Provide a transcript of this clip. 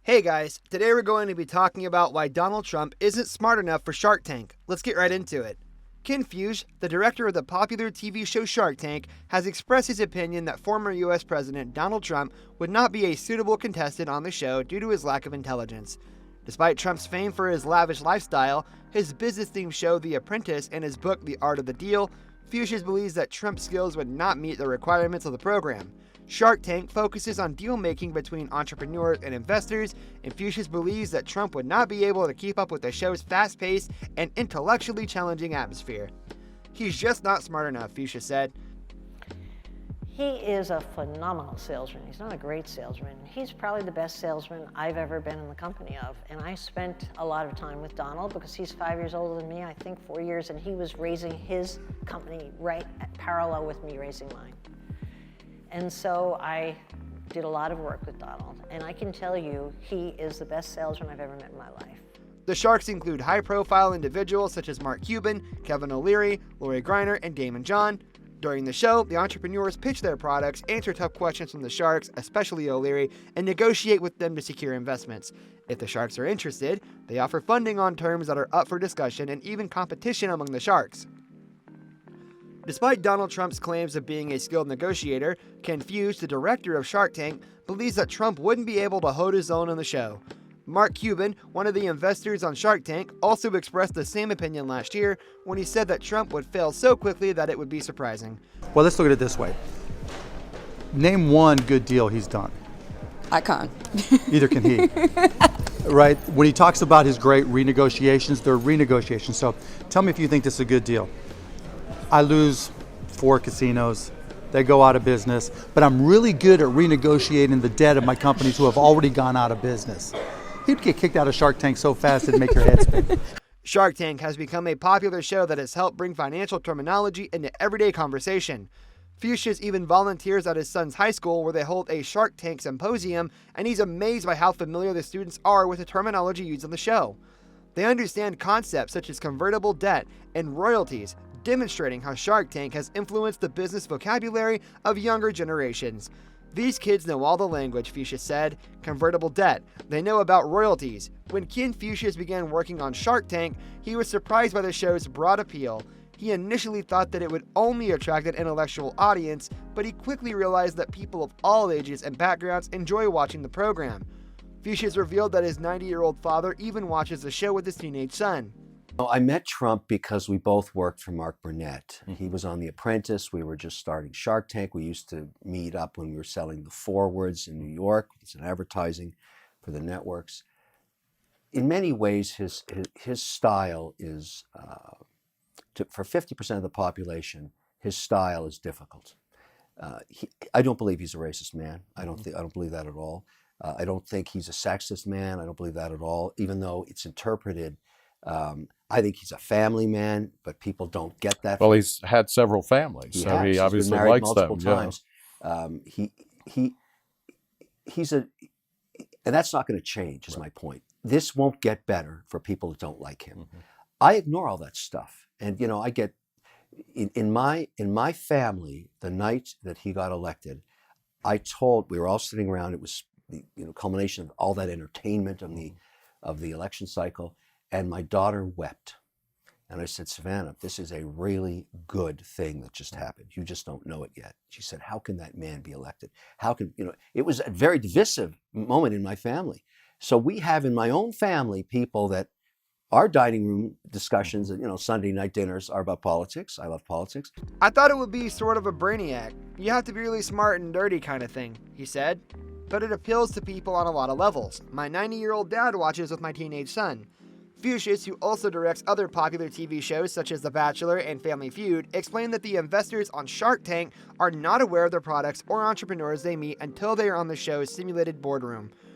Hey guys, today we're going to be talking about why Donald Trump isn't smart enough for Shark Tank. Let's get right into it. Ken Fuchs, the director of the popular TV show Shark Tank, has expressed his opinion that former US President Donald Trump would not be a suitable contestant on the show due to his lack of intelligence. Despite Trump's fame for his lavish lifestyle, his business-themed show The Apprentice, and his book The Art of the Deal, Fuchs believes that Trump's skills would not meet the requirements of the program. Shark Tank focuses on deal-making between entrepreneurs and investors, and Fuchs believes that Trump would not be able to keep up with the show's fast-paced and intellectually challenging atmosphere. He's just not smart enough, Fuchs said. He is a phenomenal salesman. He's not a great salesman. He's probably the best salesman I've ever been in the company of. And I spent a lot of time with Donald because he's 5 years older than me, I think 4 years, and he was raising his company right at parallel with me raising mine. And so I did a lot of work with Donald, and I can tell you he is the best salesman I've ever met in my life. The Sharks include high-profile individuals such as Mark Cuban, Kevin O'Leary, Lori Greiner, and Damon John. During the show, the entrepreneurs pitch their products, answer tough questions from the Sharks, especially O'Leary, and negotiate with them to secure investments. If the Sharks are interested, they offer funding on terms that are up for discussion and even competition among the Sharks. Despite Donald Trump's claims of being a skilled negotiator, Ken Fuchs, the director of Shark Tank, believes that Trump wouldn't be able to hold his own on the show. Mark Cuban, one of the investors on Shark Tank, also expressed the same opinion last year when he said that Trump would fail so quickly that it would be surprising. Well, let's look at it this way. Name one good deal he's done. I can't. Either can he. Right? When he talks about his great renegotiations, they're renegotiations. So tell me if you think this is a good deal. I lose 4 casinos. They go out of business. But I'm really good at renegotiating the debt of my companies who have already gone out of business. He'd get kicked out of Shark Tank so fast it'd make your head spin. Shark Tank has become a popular show that has helped bring financial terminology into everyday conversation. Fuchs even volunteers at his son's high school where they hold a Shark Tank symposium, and he's amazed by how familiar the students are with the terminology used on the show. They understand concepts such as convertible debt and royalties, demonstrating how Shark Tank has influenced the business vocabulary of younger generations. These kids know all the language, Fuchs said. Convertible debt. They know about royalties. When Ken Fuchs began working on Shark Tank, he was surprised by the show's broad appeal. He initially thought that it would only attract an intellectual audience, but he quickly realized that people of all ages and backgrounds enjoy watching the program. Fuchs revealed that his 90-year-old father even watches the show with his teenage son. I met Trump because we both worked for Mark Burnett. He was on The Apprentice. We were just starting Shark Tank. We used to meet up when we were selling the forwards in New York. It's an advertising for the networks. In many ways, his style is, for 50% of the population, his style is difficult. I don't believe he's a racist man. I don't believe that at all. I don't think he's a sexist man. I don't believe that at all, even though it's interpreted. I think he's a family man, but people don't get that. Well, he's had several families, he obviously been married likes multiple them. Times. He's a, and that's not going to change. Is my point. This won't get better for people that don't like him. I ignore all that stuff, and I get in my family the night that he got elected. We were all sitting around. It was the culmination of all that entertainment of the election cycle. And my daughter wept. And I said, Savannah, this is a really good thing that just happened. You just don't know it yet. She said, how can that man be elected? How can, it was a very divisive moment in my family. So we have in my own family people that our dining room discussions and, Sunday night dinners are about politics. I love politics. I thought it would be sort of a brainiac. You have to be really smart and dirty kind of thing, he said. But it appeals to people on a lot of levels. My 90-year-old dad watches with my teenage son. Fuchs, who also directs other popular TV shows such as The Bachelor and Family Feud, explained that the investors on Shark Tank are not aware of the products or entrepreneurs they meet until they are on the show's simulated boardroom.